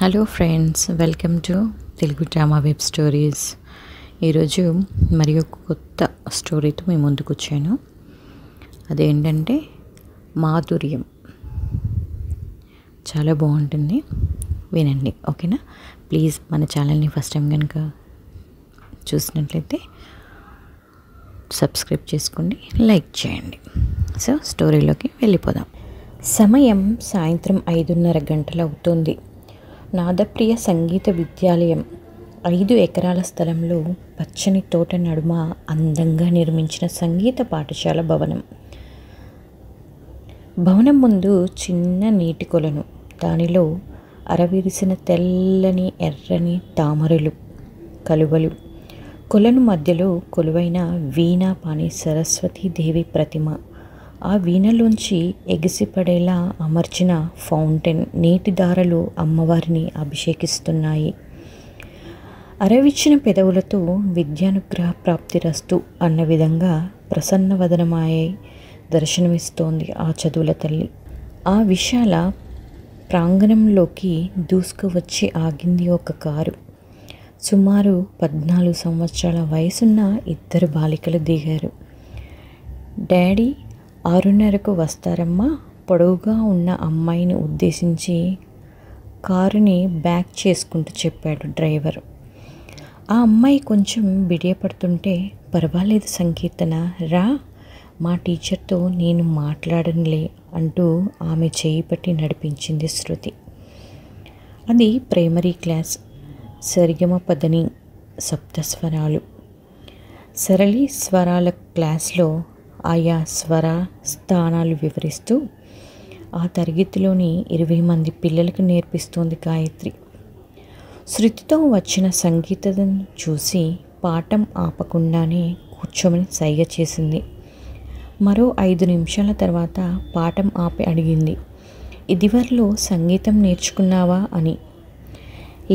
Hello friends, welcome to Telugu drama web stories. ఈరోజు మరి ఒక కొత్త స్టోరీతో మేము ముందుకు వచ్చాను. అదేంటంటే మాధుర్యం. చాలా బాగుంటుంది, వినండి. ఓకేనా? ప్లీజ్ మన ఛానల్ని ఫస్ట్ టైం కనుక చూసినట్లయితే సబ్స్క్రైబ్ చేసుకోండి, లైక్ చేయండి. సో స్టోరీలోకి వెళ్ళిపోదాం. సమయం సాయంత్రం 5:30 గంటలు అవుతుంది. నాదప్రియ సంగీత విద్యాలయం 5 ఎకరాల స్థలంలో పచ్చని తోట నడుమ అందంగా నిర్మించిన సంగీత పాఠశాల భవనం. భవనం ముందు చిన్న నీటి కొలను, దానిలో అరవిరిసిన తెల్లని ఎర్రని తామరలు కలువలు. కొలను మధ్యలో కొలువైన వీణాపాణి సరస్వతీదేవి ప్రతిమ. ఆ వీణలోంచి ఎగిసిపడేలా అమర్చిన ఫౌంటైన్ నీటి దారలు అమ్మవారిని అభిషేకిస్తున్నాయి. అరవిచ్చిన పెదవులతో విద్యానుగ్రహ ప్రాప్తిరస్తు అన్న విధంగా ప్రసన్నవదనమాయై దర్శనమిస్తోంది ఆ చదువుల తల్లి. ఆ విశాల ప్రాంగణంలోకి దూసుకువచ్చి ఆగింది ఒక కారు. సుమారు 14 సంవత్సరాల వయసున్న 2 బాలికలు దిగారు. డాడీ 6:30కు వస్తారమ్మా, పొడవుగా ఉన్న అమ్మాయిని ఉద్దేశించి కారుని బ్యాక్ చేసుకుంటూ చెప్పాడు డ్రైవర్. ఆ అమ్మాయి కొంచెం బిడియపడుతుంటే, పర్వాలేదు సంకీర్తన, రా, మా టీచర్తో నేను మాట్లాడనులే అంటూ ఆమె చేయి పట్టి నడిపించింది శృతి. అది ప్రైమరీ క్లాస్. సరిగమ పదని సప్తస్వరాలు. సరళి స్వరాల క్లాస్లో ఆయా స్వర స్థానాలు వివరిస్తూ ఆ తరగతిలోని 20 మంది పిల్లలకు నేర్పిస్తోంది గాయత్రి. శృతితో వచ్చిన సంగీతను చూసి పాఠం ఆపకుండానే కూర్చోమని సైగ చేసింది. మరో 5 నిమిషాల తర్వాత పాఠం ఆపి అడిగింది, ఇదివరలో సంగీతం నేర్చుకున్నావా అని.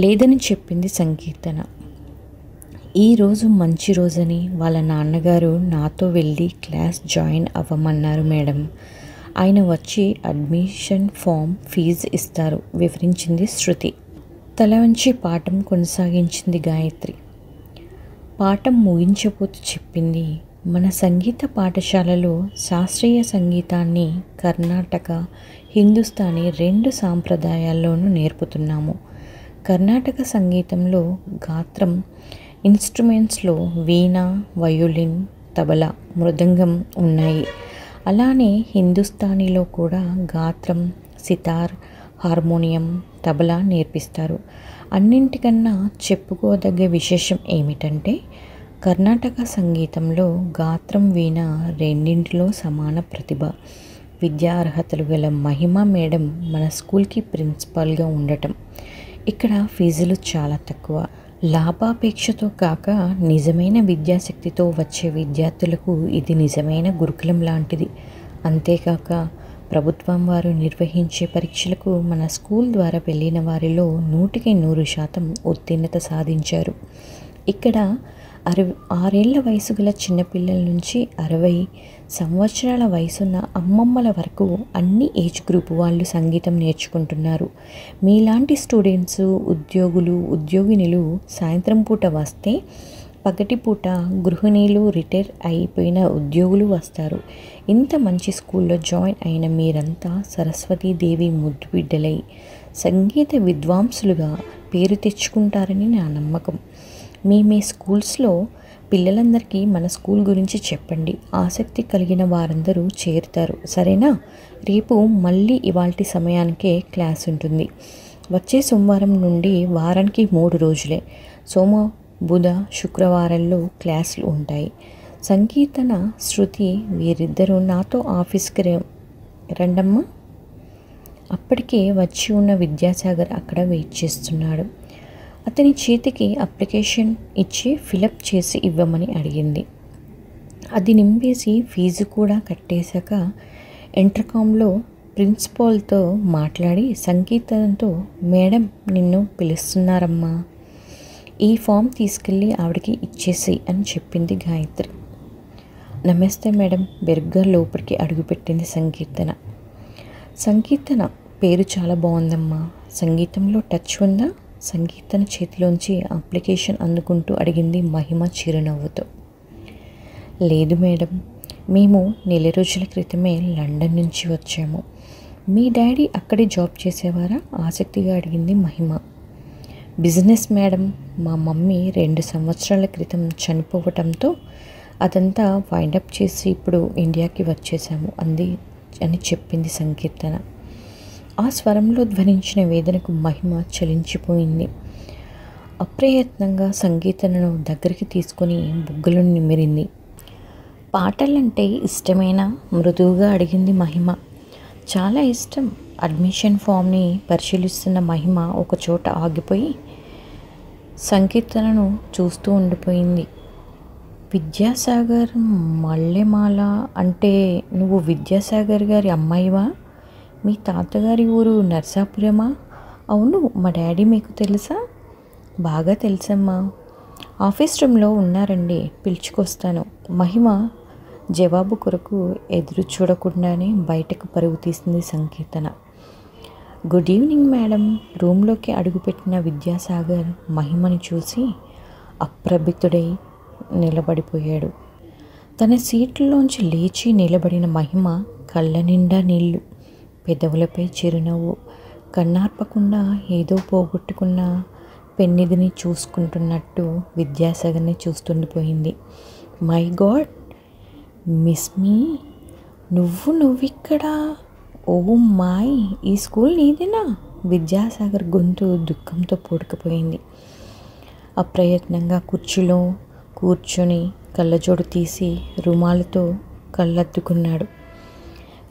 లేదని చెప్పింది సంకీర్తన. ఈరోజు మంచి రోజని వాళ్ళ నాన్నగారు నాతో వెళ్ళి క్లాస్ జాయిన్ అవ్వమన్నారు మేడం. ఆయన వచ్చి అడ్మిషన్ ఫామ్, ఫీజు ఇస్తారు, వివరించింది శృతి. తల వంచి పాఠం కొనసాగించింది గాయత్రి. పాఠం ముగించబోతూ చెప్పింది, మన సంగీత పాఠశాలలో శాస్త్రీయ సంగీతాన్ని కర్ణాటక, హిందుస్థానీ 2 సాంప్రదాయాల్లోనూ నేర్పుతున్నాము. కర్ణాటక సంగీతంలో గాత్రం ఇన్స్ట్రుమెంట్స్లో వీణ, వయోలిన్, తబలా, మృదంగం ఉన్నాయి. అలానే హిందుస్థానీలో కూడా గాత్రం, సితార్, హార్మోనియం, తబలా నేర్పిస్తారు. అన్నింటికన్నా చెప్పుకోదగ్గ విశేషం ఏమిటంటే, కర్ణాటక సంగీతంలో గాత్రం, వీణ రెండింటిలో సమాన ప్రతిభ, విద్యా అర్హతలు గల మహిమా మేడం మన స్కూల్కి ప్రిన్సిపాల్గా ఉండటం. ఇక్కడ ఫీజులు చాలా తక్కువ. లాభాపేక్షతో కాక నిజమైన విద్యాశక్తితో వచ్చే విద్యార్థులకు ఇది నిజమైన గురుకులం లాంటిది. అంతేకాక ప్రభుత్వం వారు నిర్వహించే పరీక్షలకు మన స్కూల్ ద్వారా వెళ్ళిన వారిలో 100% ఉత్తీర్ణత సాధించారు. ఇక్కడ 6 ఏళ్ల వయసు గల చిన్నపిల్లల నుంచి 60 సంవత్సరాల వయసున్న అమ్మమ్మల వరకు అన్ని ఏజ్ గ్రూప్ వాళ్ళు సంగీతం నేర్చుకుంటున్నారు. మీలాంటి స్టూడెంట్స్, ఉద్యోగులు, ఉద్యోగినులు సాయంత్రం పూట వస్తే పగటిపూట గృహిణీలు, రిటైర్ అయిపోయిన ఉద్యోగులు వస్తారు. ఇంత మంచి స్కూల్లో జాయిన్ అయిన మీరంతా సరస్వతీదేవి ముద్దు బిడ్డలై సంగీత విద్వాంసులుగా పేరు తెచ్చుకుంటారని నా నమ్మకం. మీ స్కూల్స్లో పిల్లలందరికీ మన స్కూల్ గురించి చెప్పండి. ఆసక్తి కలిగిన వారందరూ చేరుతారు, సరేనా? రేపు మళ్ళీ ఇవాల్టి సమయానికే క్లాస్ ఉంటుంది. వచ్చే సోమవారం నుండి వారానికి 3 రోజులే. సోమ, బుధ, శుక్రవారాల్లో క్లాసులు ఉంటాయి. సంకీర్తన, శృతి వీరిద్దరూ నాతో ఆఫీస్కి రండమ్మా. అప్పటికే వచ్చి ఉన్న విద్యాసాగర్ అక్కడ వెయిట్ చేస్తున్నాడు. అతని చేతికి అప్లికేషన్ ఇచ్చి ఫిలప్ చేసి ఇవ్వమని అడిగింది. అది నింపేసి ఫీజు కూడా కట్టేశాక ఇంటర్కామ్లో ప్రిన్సిపాల్తో మాట్లాడి సంకీర్తనతో, మేడం నిన్ను పిలుస్తున్నారమ్మా, ఈ ఫామ్ తీసుకెళ్ళి ఆవిడకి ఇచ్చేసి అని చెప్పింది గాయత్రి. నమస్తే మేడం, బెరుగ్గా లోపలికి అడుగుపెట్టింది సంకీర్తన. సంకీర్తన పేరు చాలా బాగుందమ్మా. సంగీతంలో టచ్ ఉందా? సంగీతం చేతిలోంచి అప్లికేషన్ అందుకుంటూ అడిగింది మహిమ చిరునవ్వుతో. లేదు మేడం, మేము నెల రోజుల క్రితమే లండన్ నుంచి వచ్చాము. మీ డాడీ అక్కడే జాబ్ చేసేవారా? ఆసక్తిగా అడిగింది మహిమ. బిజినెస్ మేడం, మా మమ్మీ 2 సంవత్సరాల క్రితం చనిపోవటంతో అదంతా వైండప్ చేసి ఇప్పుడు ఇండియాకి వచ్చేసాము అని చెప్పింది సంకీర్తన. ఆ స్వరంలో ధ్వనించిన వేదనకు మహిమ చలించిపోయింది. అప్రయత్నంగా సంగీతనను దగ్గరికి తీసుకుని బుగ్గలను నిమిరింది. పాటలంటే ఇష్టమేనా? మృదువుగా అడిగింది మహిమ. చాలా ఇష్టం. అడ్మిషన్ ఫామ్ని పరిశీలిస్తున్న మహిమ ఒకచోట ఆగిపోయి సంకీర్తనను చూస్తూ ఉండిపోయింది. విద్యాసాగర్ మల్లెమాల అంటే నువ్వు విద్యాసాగర్ గారి అమ్మాయివా? మీ తాతగారి ఊరు నర్సాపురమా? అవును, మా డాడీ మీకు తెలుసా? బాగా తెలుసమ్మా. ఆఫీస్ రూమ్లో ఉన్నారండి, పిలుచుకొస్తాను. మహిమ జవాబు కొరకు ఎదురు చూడకుండానే బయటకు పరుగు తీసింది సంకీర్తన. Good evening madam. రూమ్లోకి అడుగుపెట్టిన విద్యాసాగర్ మహిమని చూసి అప్రభితుడై నిలబడిపోయాడు. తన సీట్లోంచి లేచి నిలబడిన మహిమ కళ్ళ నిండా నీళ్లు, పెదవులపై చిరునవ్వు. కన్నార్పకుండా ఏదో పోగొట్టుకున్న పెన్నిధిని చూసుకుంటున్నట్టు విద్యాసాగర్ని చూస్తుండిపోయింది. మై గాడ్, మిస్ మీ, నువ్విక్కడ? ఓ మాయ్, ఈ స్కూల్ నీదేనా? విద్యాసాగర్ గొంతు దుఃఖంతో పూడుకుపోయింది. అప్రయత్నంగా కుర్చీలో కూర్చొని కళ్ళజోడు తీసి రుమాలతో కళ్ళద్దుకున్నాడు.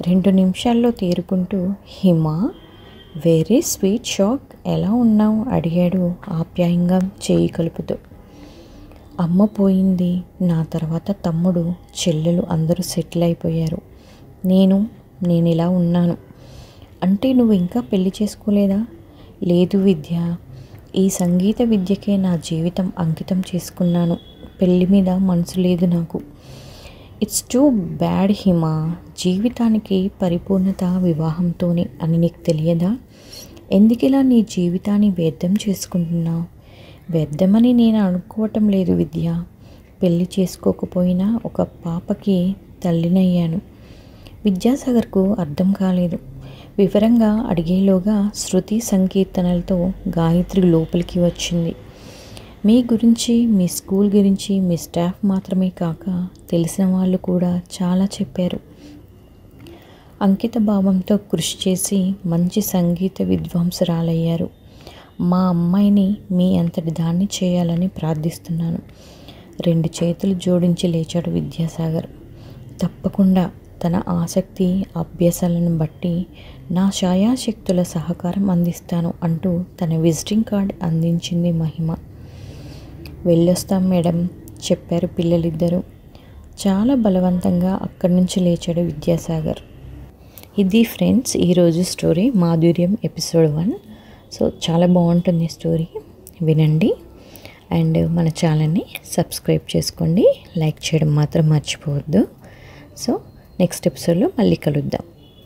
2 నిమిషాల్లో తేరుకుంటూ, హిమా, వెరీ స్వీట్ షాక్, ఎలా ఉన్నావు? అడిగాడు ఆప్యాయంగా చేయి కలుపుతూ. అమ్మ పోయింది. నా తర్వాత తమ్ముడు, చెల్లెలు అందరూ సెటిల్ అయిపోయారు. నేను ఇలా ఉన్నాను. అంటే నువ్వు ఇంకా పెళ్లి చేసుకోలేదా? లేదు విద్య, ఈ సంగీత విద్యకే నా జీవితం అంకితం చేసుకున్నాను. పెళ్లి మీద మనసు లేదు నాకు. It's too bad Hima. జీవితానికి పరిపూర్ణత వివాహంతోనే అని నీకు తెలియదా? ఎందుకిలా నీ జీవితాన్ని వ్యర్థం చేసుకుంటున్నావు? వ్యర్థమని నేను అనుకోవటం లేదు విద్య. పెళ్లి చేసుకోకపోయినా ఒక పాపకి తల్లినయ్యాను. విద్యాసాగర్కు అర్థం కాలేదు. వివరంగా అడిగేలోగా శృతి సంకీర్తనలతో గాయత్రి లోపలికి వచ్చింది. మీ గురించి, మీ స్కూల్ గురించి, మీ స్టాఫ్ మాత్రమే కాక తెలిసిన వాళ్ళు కూడా చాలా చెప్పారు. అంకిత భావంతో కృషి చేసి మంచి సంగీత విద్వాంసురాలయ్యారు. మా అమ్మాయిని మీ అంతటి దాన్ని చేయాలని ప్రార్థిస్తున్నాను. 2 చేతులు జోడించి లేచాడు విద్యాసాగర్. తప్పకుండా తన ఆసక్తి, అభ్యాసాలను బట్టి నా శాయాశక్తుల సహకారం అందిస్తాను అంటూ తన విజిటింగ్ కార్డ్ అందించింది మహిమ. వెళ్ళొస్తాం మేడం చెప్పారు పిల్లలిద్దరూ. చాలా బలవంతంగా అక్కడి నుంచి లేచాడు విద్యాసాగర్. ఇది ఫ్రెండ్స్ ఈరోజు స్టోరీ, మాధుర్యం ఎపిసోడ్ 1. సో చాలా బాగుంటుంది స్టోరీ, వినండి. అండ్ మన ఛానల్ని సబ్స్క్రైబ్ చేసుకోండి, లైక్ చేయడం మాత్రం మర్చిపోవద్దు. సో నెక్స్ట్ ఎపిసోడ్లో మళ్ళీ కలుద్దాం.